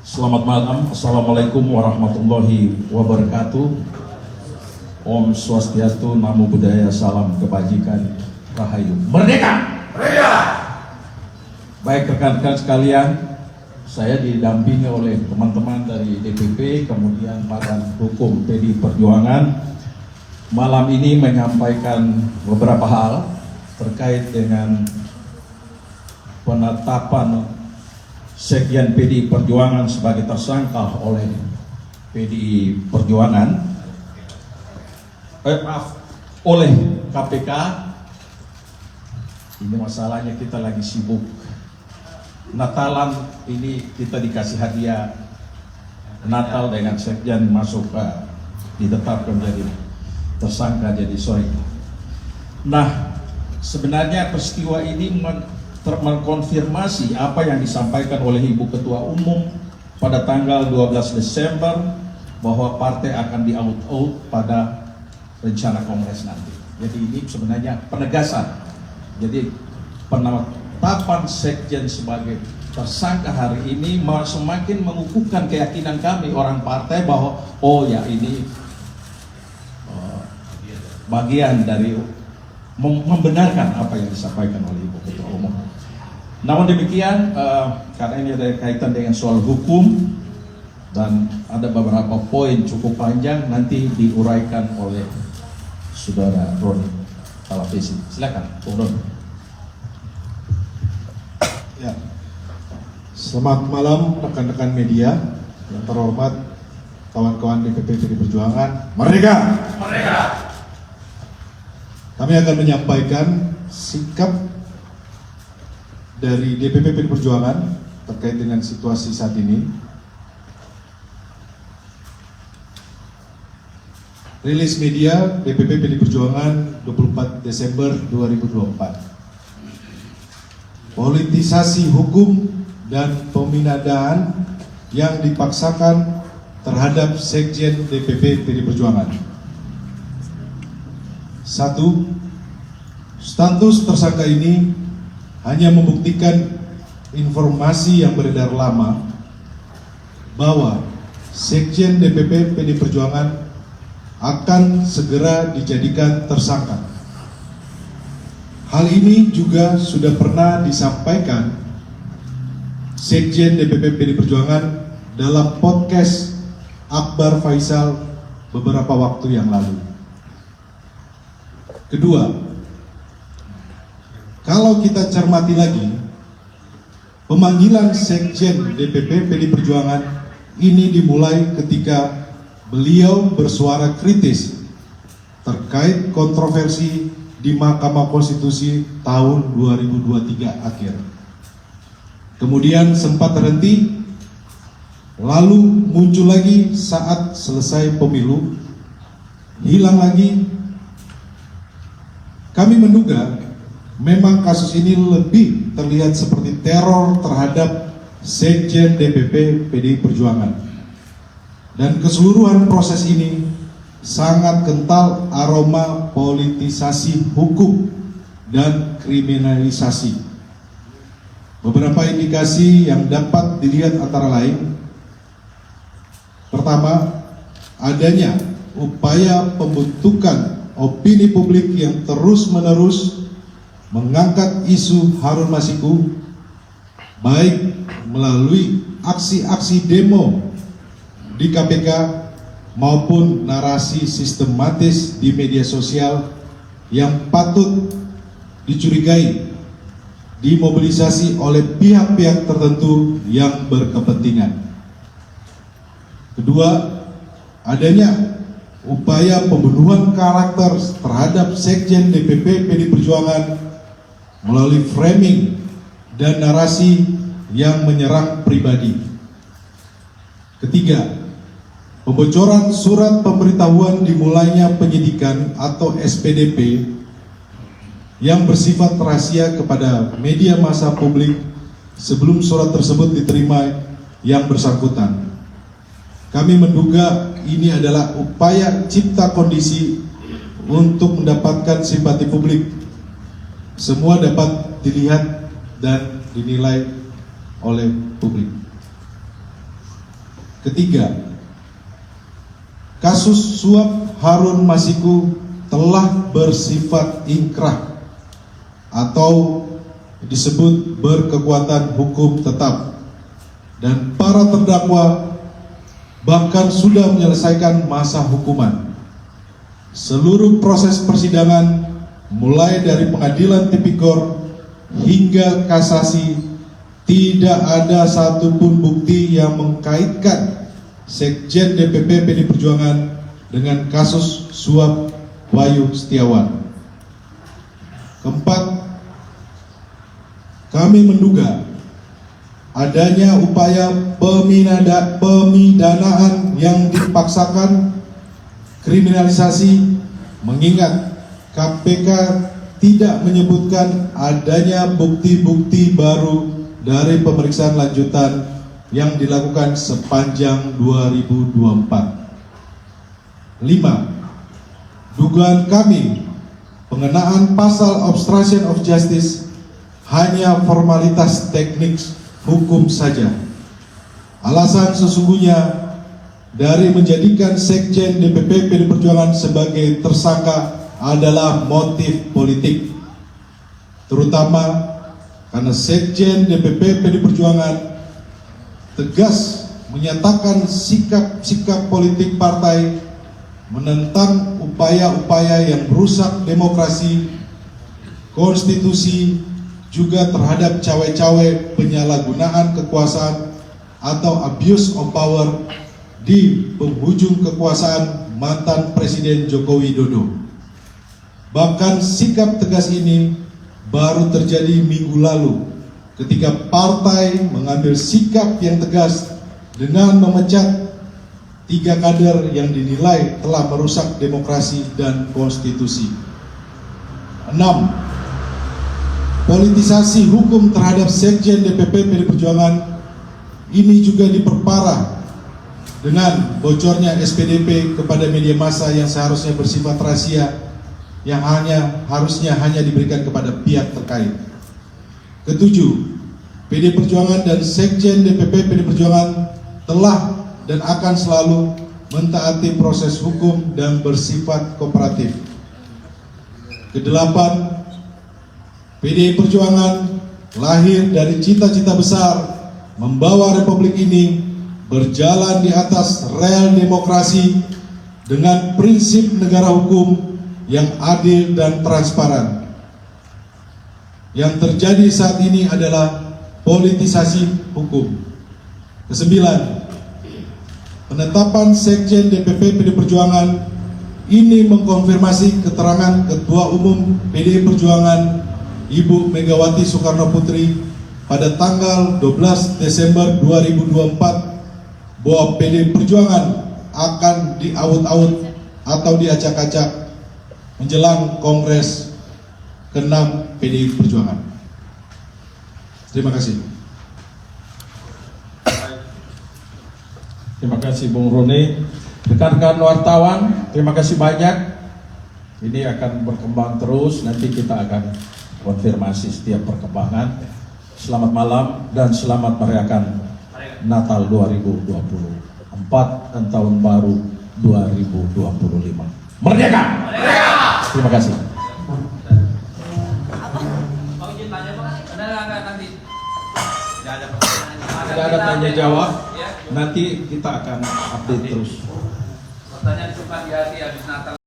Selamat malam, Assalamualaikum warahmatullahi wabarakatuh. Om Swastiastu, Namo Buddhaya, salam kebajikan, Rahayu Merdeka! Merdeka! Baik rekan-rekan sekalian, saya didampingi oleh teman-teman dari DPP, kemudian Badan Hukum PDI Perjuangan. Malam ini menyampaikan beberapa hal terkait dengan penetapan Sekjen PDI Perjuangan sebagai tersangka oleh PDI Perjuangan, oleh KPK. Ini masalahnya kita lagi sibuk Natalan, ini kita dikasih hadiah Natal dengan Sekjen masuk ditetapkan jadi tersangka, jadi sorry. Nah, sebenarnya peristiwa ini mengkonfirmasi apa yang disampaikan oleh Ibu Ketua Umum pada tanggal 12 Desember bahwa partai akan di-out pada rencana kongres nanti. Jadi ini sebenarnya penegasan. Jadi penetapan Sekjen sebagai tersangka hari ini semakin mengukuhkan keyakinan kami orang partai bahwa oh ya ini bagian dari membenarkan apa yang disampaikan oleh Ibu Ketua Umum. Namun demikian, karena ini ada kaitan dengan soal hukum dan ada beberapa poin cukup panjang, nanti diuraikan oleh Saudara Roni Talapesi. Silakan, Bung Roni. Ya. Selamat malam rekan-rekan media yang terhormat, kawan-kawan DPP PDI Perjuangan. Merdeka! Merdeka! Kami akan menyampaikan sikap dari DPP PDI Perjuangan terkait dengan situasi saat ini. Rilis media DPP PDI Perjuangan 24 Desember 2024. Politisasi hukum dan peminadahan yang dipaksakan terhadap Sekjen DPP PDI Perjuangan. 1. Status tersangka ini hanya membuktikan informasi yang beredar lama bahwa Sekjen DPP PDI Perjuangan akan segera dijadikan tersangka. Hal ini juga sudah pernah disampaikan Sekjen DPP PDI Perjuangan dalam podcast Akbar Faisal beberapa waktu yang lalu. Kedua, kalau kita cermati lagi, pemanggilan Sekjen DPP PDI Perjuangan ini dimulai ketika beliau bersuara kritis terkait kontroversi di Mahkamah Konstitusi tahun 2023 akhir. Kemudian sempat terhenti, lalu muncul lagi saat selesai pemilu, hilang lagi. Kami menduga memang kasus ini lebih terlihat seperti teror terhadap Sekjen DPP PDI Perjuangan. Dan keseluruhan proses ini sangat kental aroma politisasi hukum dan kriminalisasi. Beberapa indikasi yang dapat dilihat antara lain: pertama, adanya upaya pembentukan opini publik yang terus-menerus mengangkat isu Harun Masiku, baik melalui aksi-aksi demo di KPK maupun narasi sistematis di media sosial yang patut dicurigai dimobilisasi oleh pihak-pihak tertentu yang berkepentingan. Kedua, adanya upaya pembunuhan karakter terhadap Sekjen DPP PDI Perjuangan melalui framing dan narasi yang menyerang pribadi. Ketiga, pembocoran surat pemberitahuan dimulainya penyidikan atau SPDP yang bersifat rahasia kepada media massa publik sebelum surat tersebut diterima yang bersangkutan. Kami menduga ini adalah upaya cipta kondisi untuk mendapatkan simpati publik. Semua dapat dilihat dan dinilai oleh publik. Ketiga, kasus suap Harun Masiku telah bersifat inkrah atau disebut berkekuatan hukum tetap, dan para terdakwa bahkan sudah menyelesaikan masa hukuman. Seluruh proses persidangan mulai dari pengadilan tipikor hingga kasasi tidak ada satupun bukti yang mengkaitkan Sekjen DPP PD Perjuangan dengan kasus suap Wahyu Setiawan. Keempat, kami menduga adanya upaya pemidanaan yang dipaksakan, kriminalisasi, mengingat KPK tidak menyebutkan adanya bukti-bukti baru dari pemeriksaan lanjutan yang dilakukan sepanjang 2024. 5. Dugaan kami pengenaan pasal obstruction of justice hanya formalitas teknik hukum saja. Alasan sesungguhnya dari menjadikan Sekjen DPP PD Perjuangan sebagai tersangka adalah motif politik, terutama karena Sekjen DPP PD Perjuangan tegas menyatakan sikap-sikap politik partai menentang upaya-upaya yang merusak demokrasi, konstitusi, juga terhadap cawe-cawe penyalahgunaan kekuasaan atau abuse of power di penghujung kekuasaan mantan Presiden Joko Widodo. Bahkan sikap tegas ini baru terjadi minggu lalu ketika partai mengambil sikap yang tegas dengan memecat 3 kader yang dinilai telah merusak demokrasi dan konstitusi. 6. Politisasi hukum terhadap Sekjen DPP PD Perjuangan ini juga diperparah dengan bocornya SPDP kepada media massa yang seharusnya bersifat rahasia, yang harusnya hanya diberikan kepada pihak terkait. 7. PD Perjuangan dan Sekjen DPP PD Perjuangan telah dan akan selalu mentaati proses hukum dan bersifat kooperatif. 8. PDI Perjuangan lahir dari cita-cita besar membawa republik ini berjalan di atas rel demokrasi dengan prinsip negara hukum yang adil dan transparan. Yang terjadi saat ini adalah politisasi hukum. 9. Penetapan Sekjen DPP PD Perjuangan ini mengkonfirmasi keterangan Ketua Umum PDI Perjuangan Ibu Megawati Soekarno Putri pada tanggal 12 Desember 2024 bahwa PDI Perjuangan akan diaut-aut atau diacak-acak menjelang Kongres ke-6 PDI Perjuangan. Terima kasih. Terima kasih Bung Roni. Rekan-rekan wartawan, terima kasih banyak. Ini akan berkembang terus, nanti kita akan konfirmasi setiap perkembangan. Selamat malam dan selamat merayakan Natal 2024 dan Tahun Baru 2025. Merdeka! Merdeka! Terima kasih. Tidak ada tanya jawab. Nanti kita akan update terus. Pertanyaan suka di hati habis Natal.